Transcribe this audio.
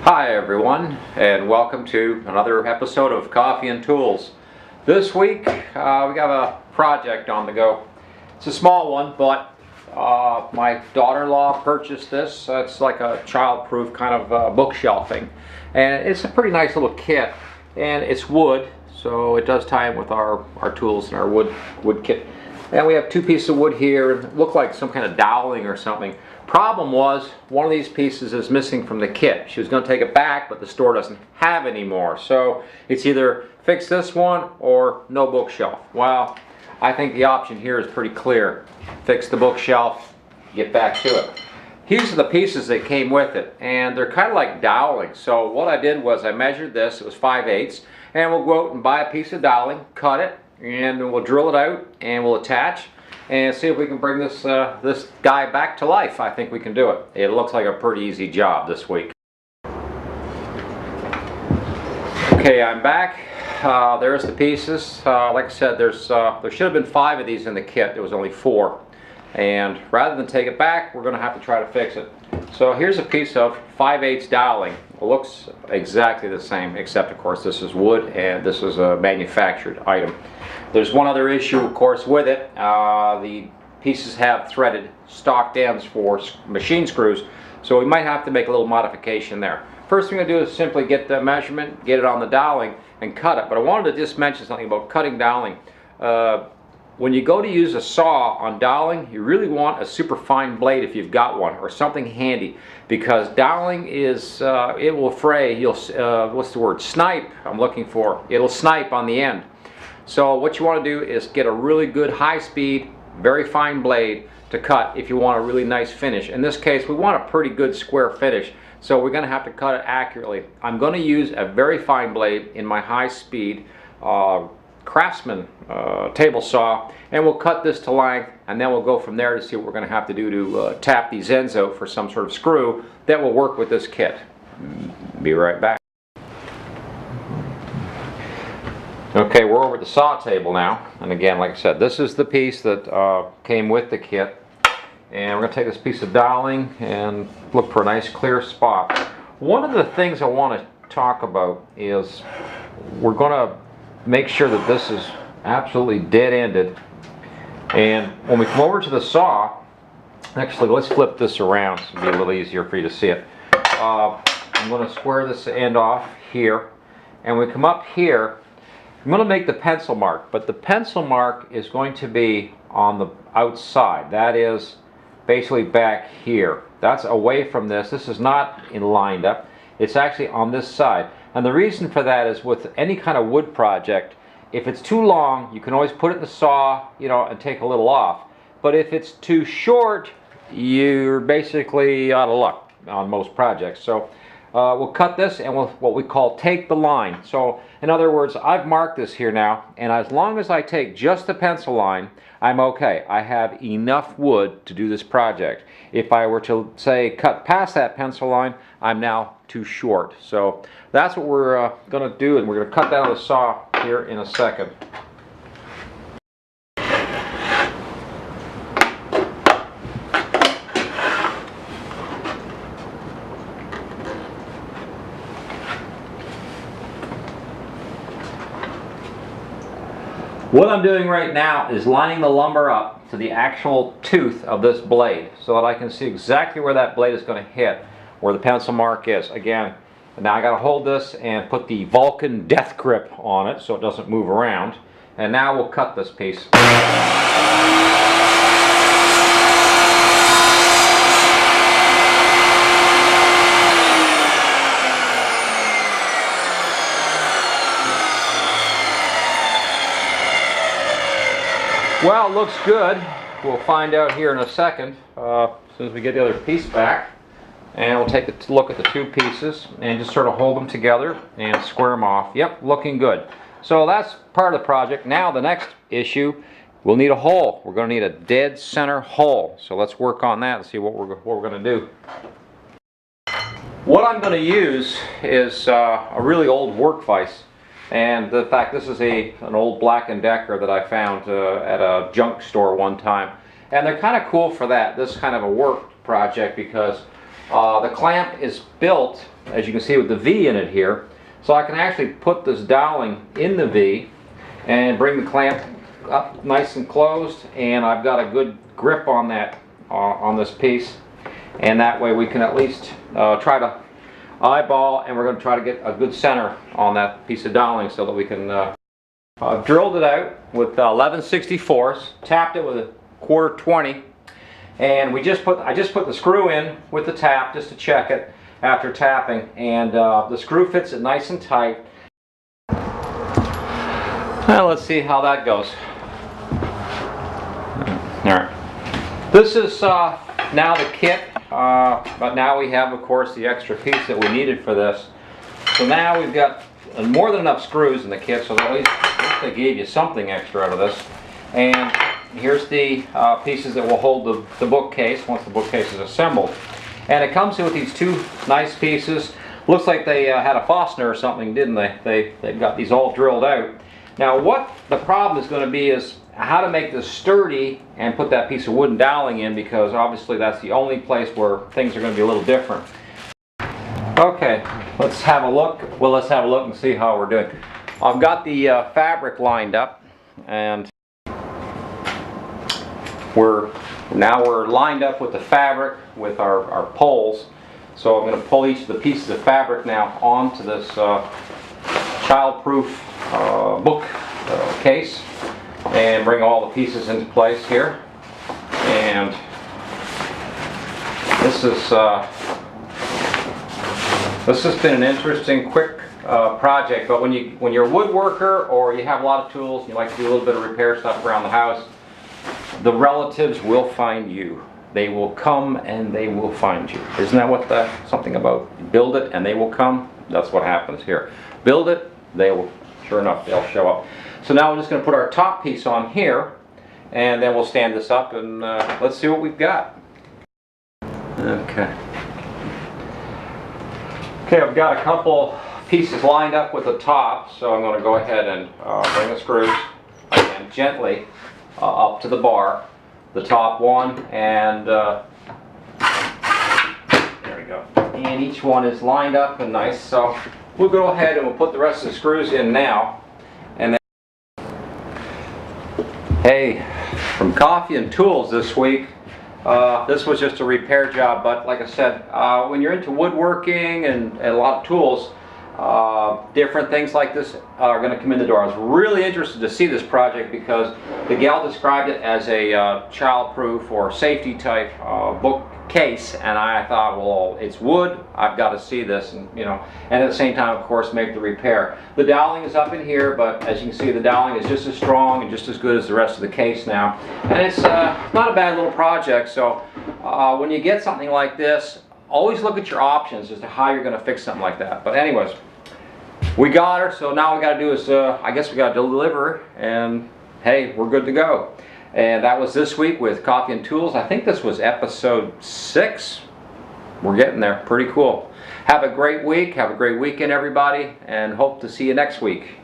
Hi everyone, and welcome to another episode of Coffee and Tools. This week we got a project on the go. It's a small one, but my daughter-in-law purchased this. It's like a child-proof kind of bookshelving, and it's a pretty nice little kit, and it's wood, so it does tie in with our tools and our wood kit. And we have two pieces of wood here, and it looked like some kind of doweling or something. Problem was, one of these pieces is missing from the kit. She was going to take it back, but the store doesn't have any more. So it's either fix this one or no bookshelf. Well, I think the option here is pretty clear. Fix the bookshelf, get back to it. These are the pieces that came with it, and they're kind of like doweling. So what I did was I measured this, it was 5/8, and we'll go out and buy a piece of doweling, cut it, and we'll drill it out, and we'll attach, and see if we can bring this this guy back to life. I think we can do it. It looks like a pretty easy job this week. Okay, I'm back. There's the pieces. Like I said, there should have been 5 of these in the kit. There was only 4. And rather than take it back, we're going to have to try to fix it. So here's a piece of 5/8 doweling. It looks exactly the same, except of course this is wood and this is a manufactured item. There's one other issue, of course, with it. The pieces have threaded stocked ends for machine screws, so we might have to make a little modification there. First thing I'm going to do is simply get the measurement, get it on the doweling, and cut it. But I wanted to just mention something about cutting doweling. When you go to use a saw on doweling, you really want a super fine blade if you've got one, or something handy, because doweling is, it will fray, what's the word, snipe I'm looking for. It'll snipe on the end. So what you want to do is get a really good high-speed, very fine blade to cut if you want a really nice finish. In this case, we want a pretty good square finish, so we're going to have to cut it accurately. I'm going to use a very fine blade in my high-speed Craftsman table saw, and we'll cut this to length, and then we'll go from there to see what we're going to have to do to tap these ends out for some sort of screw that will work with this kit. Be right back. Okay, we're over at the saw table now, and again, like I said, this is the piece that came with the kit, and we're going to take this piece of doweling and look for a nice clear spot. One of the things I want to talk about is we're going to make sure that this is absolutely dead-ended, and when we come over to the saw, actually let's flip this around so it'll be a little easier for you to see it. I'm going to square this end off here, and when we come up here, I'm going to make the pencil mark, but the pencil mark is going to be on the outside. That is basically back here. That's away from this. This is not lined up. It's actually on this side. And the reason for that is with any kind of wood project, if it's too long, you can always put it in the saw, and take a little off. But if it's too short, you're basically out of luck on most projects. So we'll cut this, and we'll what we call take the line. So in other words, I've marked this here now, and as long as I take just the pencil line, I'm okay. I have enough wood to do this project. If I were to, say, cut past that pencil line, I'm now too short. So that's what we're going to do, and we're going to cut that on the saw here in a second. What I'm doing right now is lining the lumber up to the actual tooth of this blade so that I can see exactly where that blade is going to hit, where the pencil mark is. Again, now I got to hold this and put the Vulcan death grip on it so it doesn't move around. And now we'll cut this piece. Well, it looks good. We'll find out here in a second as soon as we get the other piece back. And we'll take a look at the two pieces and just sort of hold them together and square them off. Yep, looking good. So that's part of the project. Now the next issue, we'll need a hole. We're going to need a dead center hole. So let's work on that and see what we're going to do. What I'm going to use is a really old work vise. And in fact, this is an old Black & Decker that I found at a junk store one time. And they're kind of cool for that, this kind of a work project, because The clamp is built, as you can see, with the V in it here, so I can actually put this doweling in the V and bring the clamp up nice and closed, and I've got a good grip on that on this piece, and that way we can at least try to eyeball, and we're going to try to get a good center on that piece of doweling so that we can drilled it out with 11/64, tapped it with a 1/4 20, and I just put the screw in with the tap just to check it after tapping, and the screw fits it nice and tight. Now let's see how that goes. Alright, this is now the kit, but now we have, of course, the extra piece that we needed for this. So now we've got more than enough screws in the kit, so at least they gave you something extra out of this. And here's the pieces that will hold the bookcase once the bookcase is assembled. And it comes in with these two nice pieces. Looks like they had a fastener or something, didn't they? They've got these all drilled out. Now what the problem is going to be is how to make this sturdy and put that piece of wooden doweling in, because obviously that's the only place where things are going to be a little different. Okay, let's have a look. Well, let's have a look and see how we're doing. I've got the fabric lined up, and we're lined up with the fabric with our poles. So I'm going to pull each of the pieces of fabric now onto this child-proof book case and bring all the pieces into place here. And this has been an interesting, quick project. But when you're a woodworker or you have a lot of tools and you like to do a little bit of repair stuff around the house, the relatives will find you. They will come and they will find you. Isn't that what something about build it and they will come? That's what happens here. Build it, they will, sure enough, they'll show up. So now we're just going to put our top piece on here, and then we'll stand this up and let's see what we've got. Okay. Okay, I've got a couple pieces lined up with the top, so I'm going to go ahead and bring the screws again gently up to the bar, the top one, and there we go. And each one is lined up and nice, so we'll go ahead and we'll put the rest of the screws in now. And then, hey, from Coffee and Tools this week. This was just a repair job, but like I said, when you're into woodworking and a lot of tools, different things like this are going to come in the door. I was really interested to see this project because the gal described it as a child-proof or safety type bookcase, and I thought, well, it's wood, I've got to see this, and and at the same time, of course, make the repair. The doweling is up in here, but as you can see, the doweling is just as strong and just as good as the rest of the case now, and it's not a bad little project. So when you get something like this, always look at your options as to how you're going to fix something like that. But anyways, we got her, so now we got to do is, I guess we got to deliver, and hey, we're good to go. And that was this week with Coffee and Tools. I think this was episode 6. We're getting there. Pretty cool. Have a great week. Have a great weekend, everybody, and hope to see you next week.